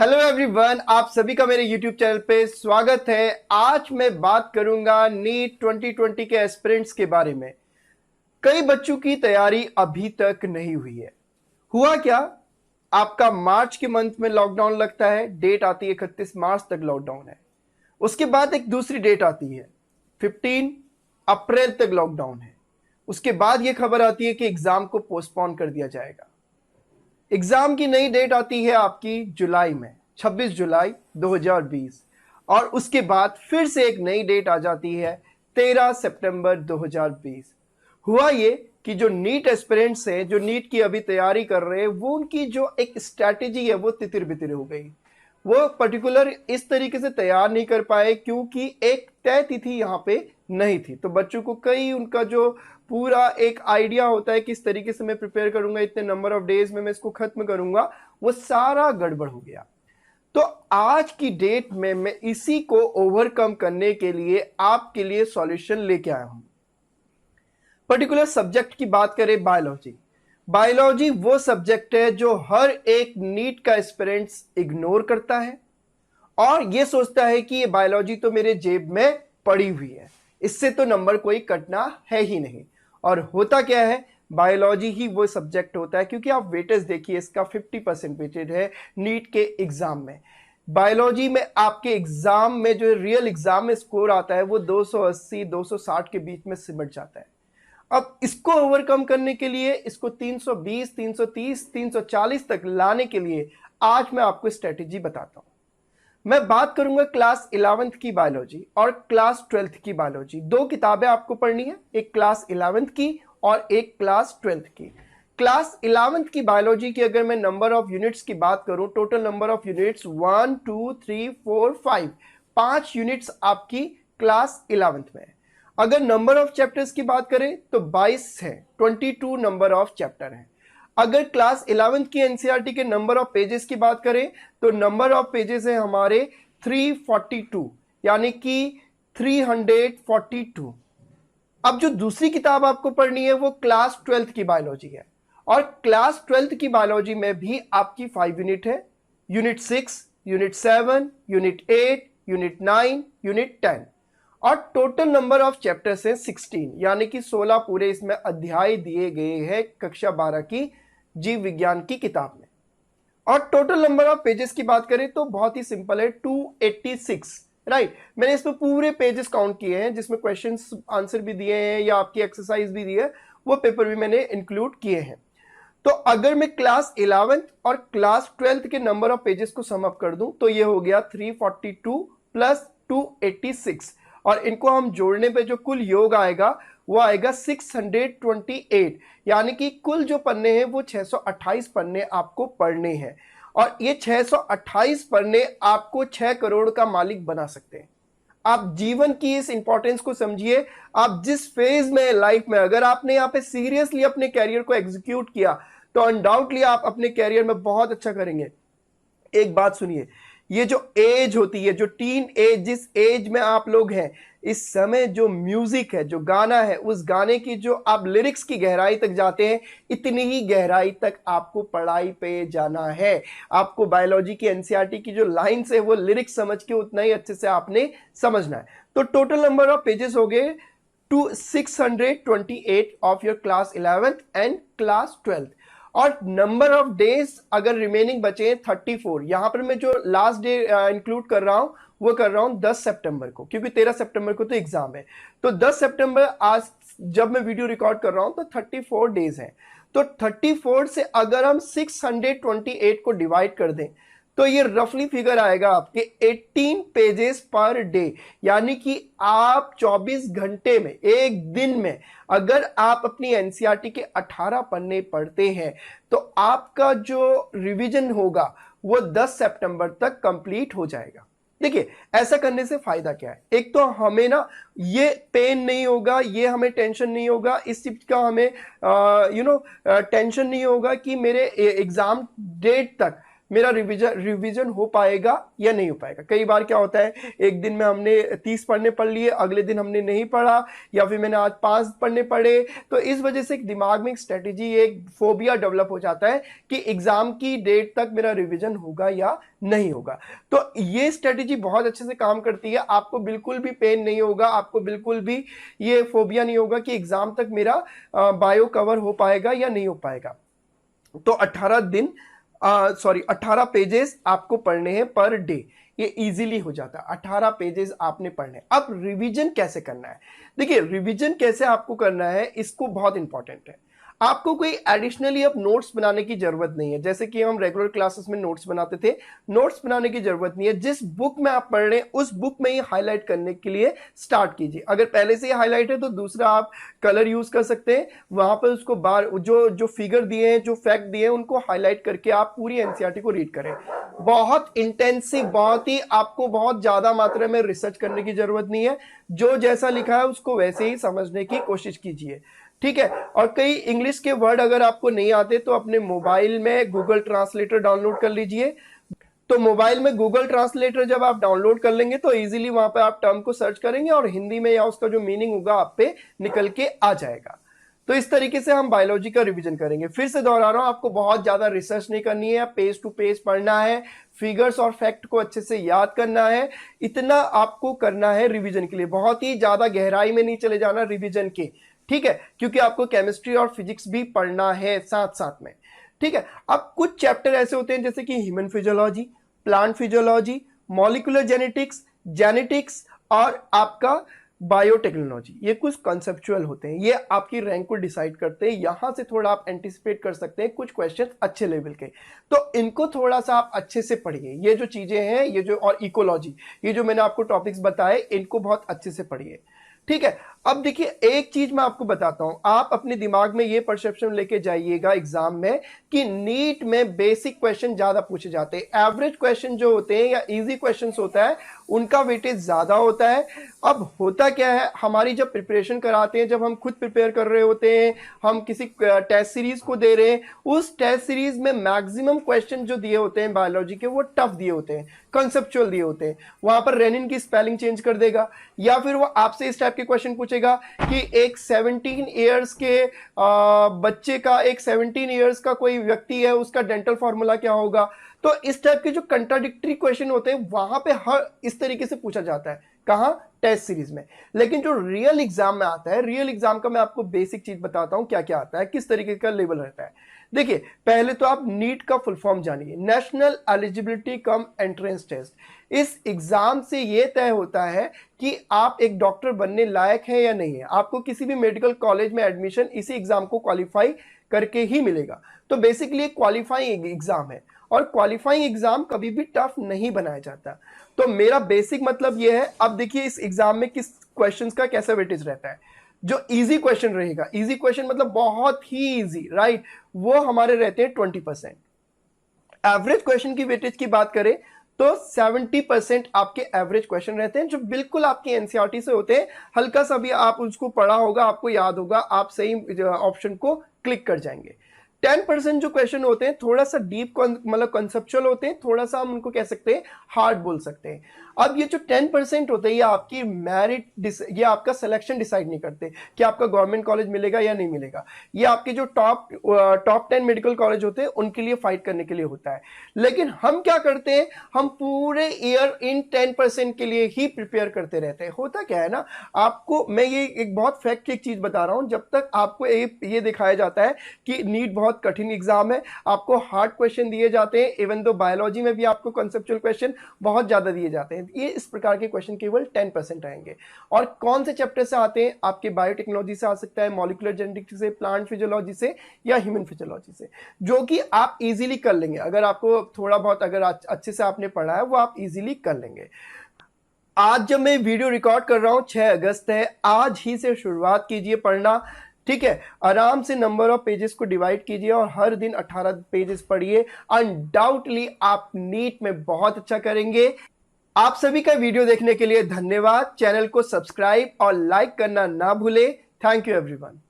Hello everyone, आप सभी का मेरे यूट्यूब चैनल पे स्वागत है। आज मैं बात करूंगा नीट 2020 के एस्पिरेंट्स के बारे में। कई बच्चों की तैयारी अभी तक नहीं हुई है। हुआ क्या, आपका मार्च के मंथ में लॉकडाउन लगता है, डेट आती है 31 मार्च तक लॉकडाउन है। उसके बाद एक दूसरी डेट आती है 15 अप्रैल तक लॉकडाउन है। उसके बाद यह खबर आती है कि एग्जाम को पोस्टपोन कर दिया जाएगा। एग्जाम की नई डेट आती है आपकी जुलाई में, 26 जुलाई 2020। और उसके बाद फिर से एक नई डेट आ जाती है 13 सितंबर 2020। हुआ ये कि जो नीट एस्पिरेंट्स हैं, जो नीट की अभी तैयारी कर रहे हैं, वो उनकी जो एक स्ट्रैटेजी है वो तितिर बितिर हो गई। वो पर्टिकुलर इस तरीके से तैयार नहीं कर पाए क्योंकि एक तय तिथि यहाँ पे नहीं थी। तो बच्चों को कई उनका जो पूरा एक आइडिया होता है किस तरीके से मैं प्रिपेयर करूंगा, इतने नंबर ऑफ डेज में मैं इसको खत्म करूंगा, वो सारा गड़बड़ हो गया। तो आज की डेट में मैं इसी को ओवरकम करने के लिए आपके लिए सॉल्यूशन लेके आया हूं। पर्टिकुलर सब्जेक्ट की बात करें, बायोलॉजी। बायोलॉजी वो सब्जेक्ट है जो हर एक नीट का एस्पिरेंट्स इग्नोर करता है और ये सोचता है कि ये बायोलॉजी तो मेरे जेब में पड़ी हुई है, इससे तो नंबर कोई कटना है ही नहीं। और होता क्या है, बायोलॉजी ही वो सब्जेक्ट होता है, क्योंकि आप वेटेज देखिए, इसका 50% वेटेज है नीट के एग्जाम में। बायोलॉजी में आपके एग्जाम में जो रियल एग्जाम में स्कोर आता है वो 280 260 के बीच में सिमट जाता है। अब इसको ओवरकम करने के लिए, इसको 320 330 340 तक लाने के लिए आज मैं आपको स्ट्रेटेजी बताता हूं। मैं बात करूंगा क्लास 11th की बायोलॉजी और क्लास 12th की बायोलॉजी। दो किताबें आपको पढ़नी है, एक क्लास 11th की और एक क्लास 12th की। क्लास 11th की बायोलॉजी की अगर मैं नंबर ऑफ यूनिट्स की बात करूं, total number of units 1 2 3 4 5, 5 units आपकी क्लास 11th में है। अगर नंबर ऑफ चैप्टर्स की बात करें तो 22 है, 22 नंबर ऑफ चैप्टर है। अगर क्लास 11th की एनसीईआरटी के नंबर ऑफ पेजेस की बात करें तो नंबर ऑफ पेजेस है हमारे 342, यानी कि 342। अब जो दूसरी किताब आपको पढ़नी है वो क्लास 12th की बायोलॉजी है, और क्लास 12th की बायोलॉजी में भी आपकी 5 यूनिट है, unit 6, unit 7, unit 8, unit 9, unit 10। और टोटल नंबर ऑफ चैप्टर्स हैं 16, यानी कि 16 पूरे इसमें अध्याय दिए गए हैं कक्षा 12 की जीव विज्ञान की किताब में। और टोटल नंबर ऑफ पेजेस की बात करें तो बहुत ही सिंपल है, 286, राइट। मैंने इसमें पूरे पेजेस काउंट किए हैं, जिसमें क्वेश्चंस आंसर भी दिए हैं या आपकी एक्सरसाइज भी दी है, वो पेपर भी मैंने इंक्लूड किए हैं। तो अगर मैं क्लास 11th और क्लास 12th के नंबर ऑफ पेजेस को सम अप कर दूं तो ये हो गया 342 प्लस 286, और इनको हम जोड़ने पे जो कुल योग आएगा वो आएगा 628, यानी कि कुल जो पन्ने हैं वो 628 पन्ने आपको पढ़ने हैं। और ये 628 पन्ने आपको 6 करोड़ का मालिक बना सकते हैं। आप जीवन की इस इंपॉर्टेंस को समझिए। आप जिस फेज में लाइफ में, अगर आपने यहाँ पे सीरियसली अपने कैरियर को एग्जीक्यूट किया तो अनडाउटली आप अपने कैरियर में बहुत अच्छा करेंगे। एक बात सुनिए, ये जो एज होती है, जो टीन एज, जिस एज में आप लोग हैं इस समय, जो म्यूजिक है, जो गाना है, उस गाने की जो आप लिरिक्स की गहराई तक जाते हैं, इतनी ही गहराई तक आपको पढ़ाई पे जाना है। आपको बायोलॉजी की एनसीईआरटी की जो लाइन्स है वो लिरिक्स समझ के उतना ही अच्छे से आपने समझना है। तो टोटल नंबर ऑफ पेजेस हो गए 628 of your class 11th and class 12th। और नंबर ऑफ डेज अगर रिमेनिंग बचे 34, यहां पर मैं जो लास्ट डे इंक्लूड कर रहा हूं वो कर रहा हूं 10 सितंबर को, क्योंकि 13 सितंबर को तो एग्जाम है। तो 10 सितंबर आज जब मैं वीडियो रिकॉर्ड कर रहा हूं तो 34 डेज हैं। तो 34 से अगर हम 628 को डिवाइड कर दें तो ये रफली फिगर आएगा आपके 18 पेजेस पर डे, यानी कि आप 24 घंटे में, एक दिन में अगर आप अपनी एनसीईआरटी के 18 पन्ने पढ़ते हैं तो आपका जो रिवीजन होगा वो 10 सितंबर तक कंप्लीट हो जाएगा। देखिए, ऐसा करने से फायदा क्या है, एक तो हमें ना ये पेन नहीं होगा, ये हमें टेंशन नहीं होगा, इस चीज का हमें टेंशन नहीं होगा कि मेरे एग्जाम डेट तक मेरा रिवीजन हो पाएगा या नहीं हो पाएगा। कई बार क्या होता है, एक दिन में हमने 30 पढ़ने पढ़ लिए, अगले दिन हमने नहीं पढ़ा, या फिर मैंने आज 5 पढ़ने पड़े। तो इस वजह से एक दिमाग में एक स्ट्रेटेजी, एक फोबिया डेवलप हो जाता है कि एग्जाम की डेट तक मेरा रिवीजन होगा या नहीं होगा। तो ये स्ट्रेटेजी बहुत अच्छे से काम करती है, आपको बिल्कुल भी पेन नहीं होगा, आपको बिल्कुल भी ये फोबिया नहीं होगा कि एग्जाम तक मेरा बायो कवर हो पाएगा या नहीं हो पाएगा। तो 18 पेजेस आपको पढ़ने हैं पर डे, ये इजीली हो जाता है। 18 पेजेस आपने पढ़ने। अब रिवीजन कैसे करना है, देखिए रिवीजन कैसे आपको करना है, इसको बहुत इंपॉर्टेंट है। आपको कोई एडिशनली अब नोट्स बनाने की जरूरत नहीं है, जैसे कि हम रेगुलर क्लासेस में नोट्स बनाते थे, नोट्स बनाने की जरूरत नहीं है। जिस बुक में आप पढ़ रहे हैं उस बुक में ही हाईलाइट करने के लिए स्टार्ट कीजिए। अगर पहले से ही हाईलाइट है तो दूसरा आप कलर यूज कर सकते हैं, वहां पर उसको बार जो फिगर दिए हैं, जो फैक्ट दिए हैं, उनको हाईलाइट करके आप पूरी एनसीईआरटी को रीड करें। बहुत इंटेंसिव, बहुत ही आपको बहुत ज्यादा मात्रा में रिसर्च करने की जरूरत नहीं है, जो जैसा लिखा है उसको वैसे ही समझने की कोशिश कीजिए, ठीक है। और कई इंग्लिश के वर्ड अगर आपको नहीं आते तो अपने मोबाइल में गूगल ट्रांसलेटर डाउनलोड कर लीजिए। तो मोबाइल में गूगल ट्रांसलेटर जब आप डाउनलोड कर लेंगे तो इजीली वहां पे आप टर्म को सर्च करेंगे और हिंदी में या उसका जो मीनिंग होगा आप पे निकल के आ जाएगा। तो इस तरीके से हम बायोलॉजी का रिवीजन करेंगे। फिर से दोहरा रहा हूं, आपको बहुत ज्यादा रिसर्च नहीं करनी है, पेज टू पेज पढ़ना है, फिगर्स और फैक्ट को अच्छे से याद करना है, इतना आपको करना है रिवीजन के लिए। बहुत ही ज्यादा गहराई में नहीं चले जाना रिवीजन के, ठीक है, क्योंकि आपको केमिस्ट्री और फिजिक्स भी पढ़ना है साथ साथ में, ठीक है। अब कुछ चैप्टर ऐसे होते हैं जैसे कि human physiology, plant physiology, molecular genetics और आपका बायोटेक्नोलॉजी, ये कुछ कॉन्सेप्चुअल होते हैं, ये आपकी रैंक को डिसाइड करते हैं। यहां से थोड़ा आप एंटिसिपेट कर सकते हैं कुछ क्वेश्चन अच्छे लेवल के, तो इनको थोड़ा सा आप अच्छे से पढ़िए। ये जो चीजें हैं, ये जो, और इकोलॉजी, ये जो मैंने आपको टॉपिक्स बताए, इनको बहुत अच्छे से पढ़िए, ठीक है। अब देखिए एक चीज मैं आपको बताता हूं, आप अपने दिमाग में ये परसेप्शन लेके जाइएगा एग्जाम में कि नीट में बेसिक क्वेश्चन ज्यादा पूछे जाते हैं, एवरेज क्वेश्चन जो होते हैं या इजी क्वेश्चंस होता है उनका वेटेज ज्यादा होता है। अब होता क्या है, हमारी जब प्रिपरेशन कराते हैं, जब हम खुद प्रिपेयर कर रहे होते हैं, हम किसी टेस्ट सीरीज को दे रहे हैं, उस टेस्ट सीरीज में मैक्सिमम क्वेश्चन जो दिए होते हैं बायोलॉजी के वो टफ दिए होते हैं, कंसेप्चुअल दिए होते हैं। वहां पर रेनिन की स्पेलिंग चेंज कर देगा, या फिर वो आपसे इस टाइप के क्वेश्चन पूछेगा कि एक 17 इयर्स के बच्चे का, एक 17 इयर्स का कोई व्यक्ति है, उसका डेंटल फॉर्मूला क्या होगा। तो इस टाइप के जो कंट्राडिक्टरी क्वेश्चन होते हैं वहां पे हर इस तरीके से पूछा जाता है, कहां, टेस्ट सीरीज में। लेकिन जो रियल एग्जाम में आता है, रियल एग्जाम का मैं आपको बेसिक चीज बताता हूं क्या क्या आता है, किस तरीके का लेवल रहता है। देखिए पहले तो आप नीट का फुल फॉर्म जानिए, national eligibility cum entrance test. इस एग्जाम से यह तय होता है कि आप एक डॉक्टर बनने लायक हैं या नहीं है। आपको किसी भी मेडिकल कॉलेज में एडमिशन इसी एग्जाम को क्वालिफाई करके ही मिलेगा। तो बेसिकली क्वालिफाइंग एग्जाम है, और क्वालिफाइंग एग्जाम कभी भी टफ नहीं बनाया जाता। तो मेरा बेसिक मतलब यह है। अब देखिए इस एग्जाम में किस क्वेश्चंस का कैसा वेटेज रहता है। जो इजी क्वेश्चन रहेगा, इजी क्वेश्चन मतलब बहुत ही इजी, राइट, वो हमारे रहते हैं 20%। एवरेज क्वेश्चन की वेटेज की बात करें तो 70% आपके एवरेज क्वेश्चन रहते हैं, जो बिल्कुल आपकी एनसीईआरटी से होते हैं। हल्का सा भी आप उसको पढ़ा होगा, आपको याद होगा, आप सही ऑप्शन को क्लिक कर जाएंगे। 10% जो क्वेश्चन होते हैं थोड़ा सा डीप, मतलब कॉन्सेप्चुअल होते हैं, थोड़ा सा हम उनको कह सकते हैं हार्ड बोल सकते हैं। अब ये जो 10% होते हैं ये आपकी मेरिट, ये आपका सिलेक्शन डिसाइड नहीं करते कि आपका गवर्नमेंट कॉलेज मिलेगा या नहीं मिलेगा। ये आपके जो टॉप 10 मेडिकल कॉलेज होते हैं उनके लिए फाइट करने के लिए होता है। लेकिन हम क्या करते हैं, हम पूरे ईयर इन 10% के लिए ही प्रिपेयर करते रहते हैं। होता क्या है ना, आपको मैं ये एक बहुत फैक्ट की एक चीज बता रहा हूं, जब तक आपको ये दिखाया जाता है कि नीट बहुत कठिन एग्जाम है, आपको हार्ड क्वेश्चन दिए जाते हैं, इवन दो बायोलॉजी में भी आपको कंसेप्चुअल क्वेश्चन बहुत ज्यादा दिए जाते हैं, ये इस प्रकार के क्वेश्चन केवल 10% रहेंगे। और कौन से चैप्टर से आते हैं, आपके बायोटेक्नोलॉजी से आ सकता है, मॉलिक्यूलर जेनेटिक्स से, प्लांट फिजियोलॉजी से, या ह्यूमन फिजियोलॉजी से, जो कि आप इजीली कर लेंगे। अगर आपको थोड़ा बहुत अगर अच्छे से आपने पढ़ा है वो आप इजीली कर लेंगे। आज जब मैं वीडियो रिकॉर्ड कर रहा हूं 6 अगस्त है, आज ही से शुरुआत कीजिए पढ़ना, ठीक है। आराम से नंबर ऑफ पेजेस को डिवाइड कीजिए और हर दिन 18 पेजेस पढ़िए। अनडाउटली आप नीट में बहुत अच्छा करेंगे। आप सभी का वीडियो देखने के लिए धन्यवाद। चैनल को सब्सक्राइब और लाइक करना ना भूलें। Thank you everyone.